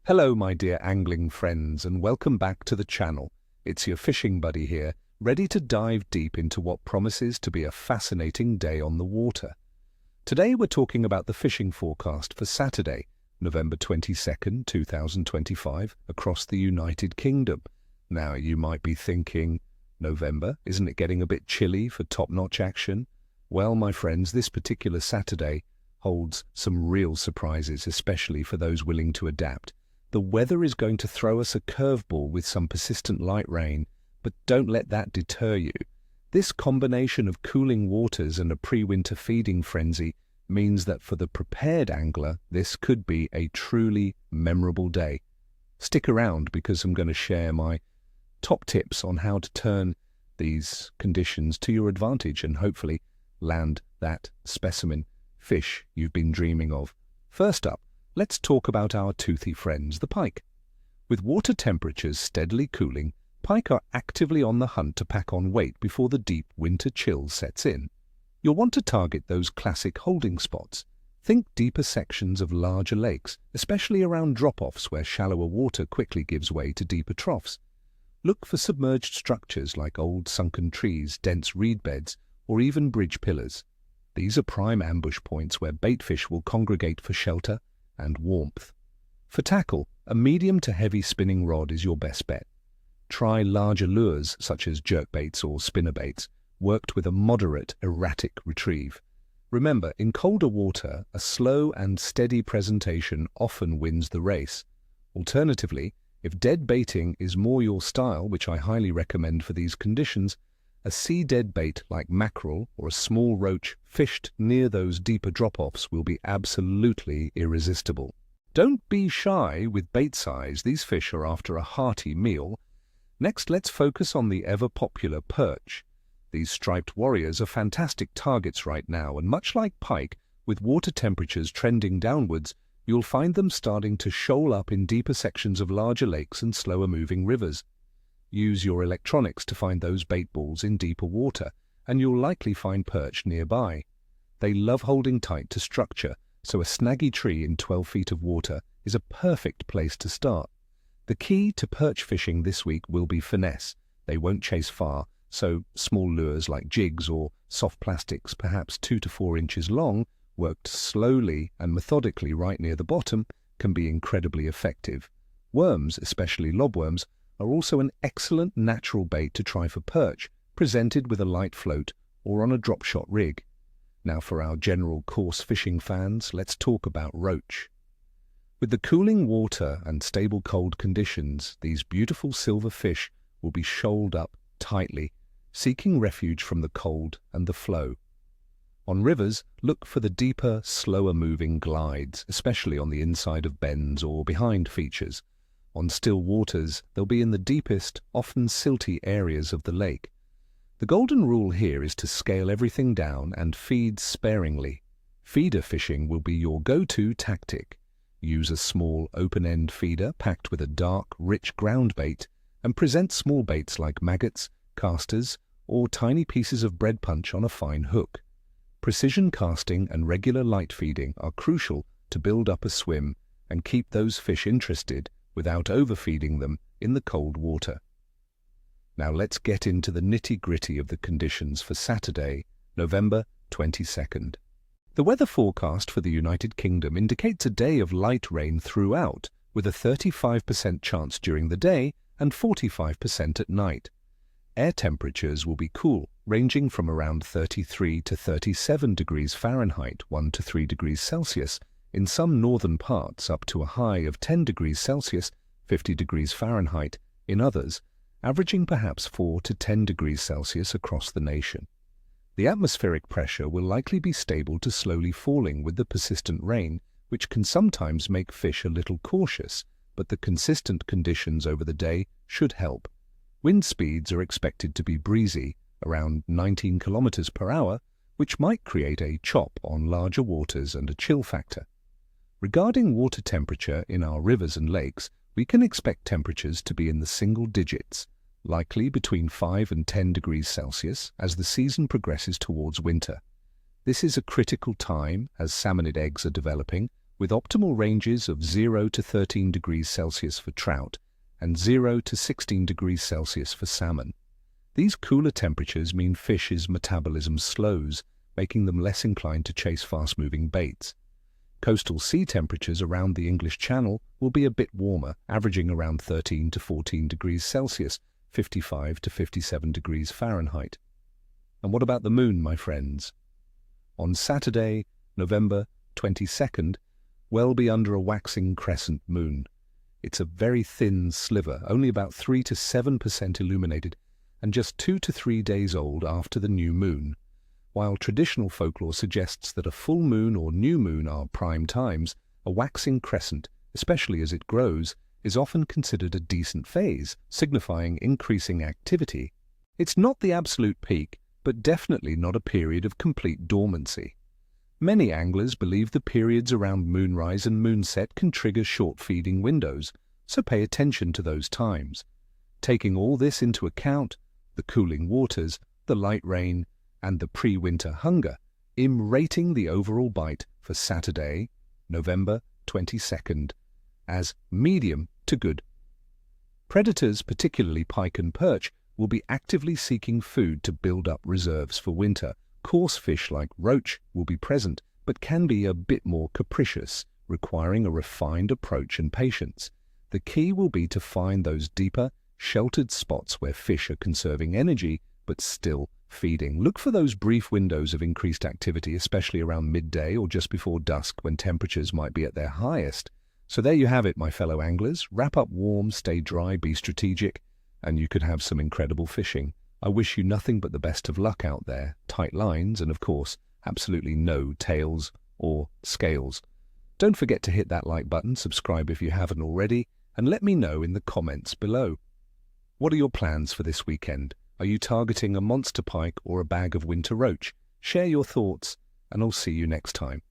Hello, my dear angling friends, and welcome back to the channel. It's your fishing buddy here, ready to dive deep into what promises to be a fascinating day on the water. Today we're talking about the fishing forecast for Saturday, November 22nd, 2025, across the United Kingdom. Now, you might be thinking, November, isn't it getting a bit chilly for top-notch action? Well, my friends, this particular Saturday holds some real surprises, especially for those willing to adapt. The weather is going to throw us a curveball with some persistent light rain, but don't let that deter you. This combination of cooling waters and a pre-winter feeding frenzy means that for the prepared angler, this could be a truly memorable day. Stick around because I'm going to share my top tips on how to turn these conditions to your advantage and hopefully land that specimen fish you've been dreaming of. First up, let's talk about our toothy friends, the pike. With water temperatures steadily cooling, pike are actively on the hunt to pack on weight before the deep winter chill sets in. You'll want to target those classic holding spots. Think deeper sections of larger lakes, especially around drop-offs where shallower water quickly gives way to deeper troughs. Look for submerged structures like old sunken trees, dense reed beds, or even bridge pillars. These are prime ambush points where baitfish will congregate for shelter and warmth. For tackle, a medium to heavy spinning rod is your best bet. Try larger lures such as jerkbaits or spinnerbaits, worked with a moderate, erratic retrieve. Remember, in colder water, a slow and steady presentation often wins the race. Alternatively, if dead baiting is more your style, which I highly recommend for these conditions, a sea-dead bait like mackerel or a small roach fished near those deeper drop-offs will be absolutely irresistible. Don't be shy with bait size. These fish are after a hearty meal. Next, let's focus on the ever-popular perch. These striped warriors are fantastic targets right now, and much like pike, with water temperatures trending downwards, you'll find them starting to shoal up in deeper sections of larger lakes and slower-moving rivers. Use your electronics to find those bait balls in deeper water, and you'll likely find perch nearby. They love holding tight to structure, so a snaggy tree in 12 feet of water is a perfect place to start. The key to perch fishing this week will be finesse. They won't chase far, so small lures like jigs or soft plastics, perhaps 2 to 4 inches long, worked slowly and methodically right near the bottom, can be incredibly effective. Worms, especially lobworms, are also an excellent natural bait to try for perch, presented with a light float or on a drop-shot rig. Now for our general coarse fishing fans, let's talk about roach. With the cooling water and stable cold conditions, these beautiful silver fish will be shoaled up tightly, seeking refuge from the cold and the flow. On rivers, look for the deeper, slower-moving glides, especially on the inside of bends or behind features. On still waters, they'll be in the deepest, often silty areas of the lake. The golden rule here is to scale everything down and feed sparingly. Feeder fishing will be your go-to tactic. Use a small open-end feeder packed with a dark, rich ground bait and present small baits like maggots, casters, or tiny pieces of bread punch on a fine hook. Precision casting and regular light feeding are crucial to build up a swim and keep those fish interested without overfeeding them in the cold water. Now let's get into the nitty-gritty of the conditions for Saturday, November 22nd. The weather forecast for the United Kingdom indicates a day of light rain throughout, with a 35% chance during the day and 45% at night. Air temperatures will be cool, ranging from around 33 to 37 degrees Fahrenheit, 1 to 3 degrees Celsius, in some northern parts up to a high of 10 degrees Celsius, 50 degrees Fahrenheit, in others, averaging perhaps 4 to 10 degrees Celsius across the nation. The atmospheric pressure will likely be stable to slowly falling with the persistent rain, which can sometimes make fish a little cautious, but the consistent conditions over the day should help. Wind speeds are expected to be breezy, around 19 kilometers per hour, which might create a chop on larger waters and a chill factor. Regarding water temperature in our rivers and lakes, we can expect temperatures to be in the single digits, likely between 5 and 10 degrees Celsius as the season progresses towards winter. This is a critical time as salmonid eggs are developing, with optimal ranges of 0 to 13 degrees Celsius for trout and 0 to 16 degrees Celsius for salmon. These cooler temperatures mean fish's metabolism slows, making them less inclined to chase fast-moving baits. Coastal sea temperatures around the English Channel will be a bit warmer, averaging around 13 to 14 degrees Celsius, 55 to 57 degrees Fahrenheit. And what about the moon, my friends? On Saturday, November 22nd, we'll be under a waxing crescent moon. It's a very thin sliver, only about 3 to 7% illuminated, and just 2 to 3 days old after the new moon. While traditional folklore suggests that a full moon or new moon are prime times, a waxing crescent, especially as it grows, is often considered a decent phase, signifying increasing activity. It's not the absolute peak, but definitely not a period of complete dormancy. Many anglers believe the periods around moonrise and moonset can trigger short feeding windows, so pay attention to those times. Taking all this into account, the cooling waters, the light rain, and the pre-winter hunger, I'm rating the overall bite for Saturday, November 22nd, as medium to good. Predators, particularly pike and perch, will be actively seeking food to build up reserves for winter. Coarse fish like roach will be present, but can be a bit more capricious, requiring a refined approach and patience. The key will be to find those deeper, sheltered spots where fish are conserving energy, but still feeding. Look for those brief windows of increased activity, especially around midday or just before dusk when temperatures might be at their highest. So there you have it, my fellow anglers. Wrap up warm, stay dry, be strategic, and you could have some incredible fishing. I wish you nothing but the best of luck out there, tight lines, and of course, absolutely no tails or scales. Don't forget to hit that like button, subscribe if you haven't already, and let me know in the comments below. What are your plans for this weekend? Are you targeting a monster pike or a bag of winter roach? Share your thoughts, and I'll see you next time.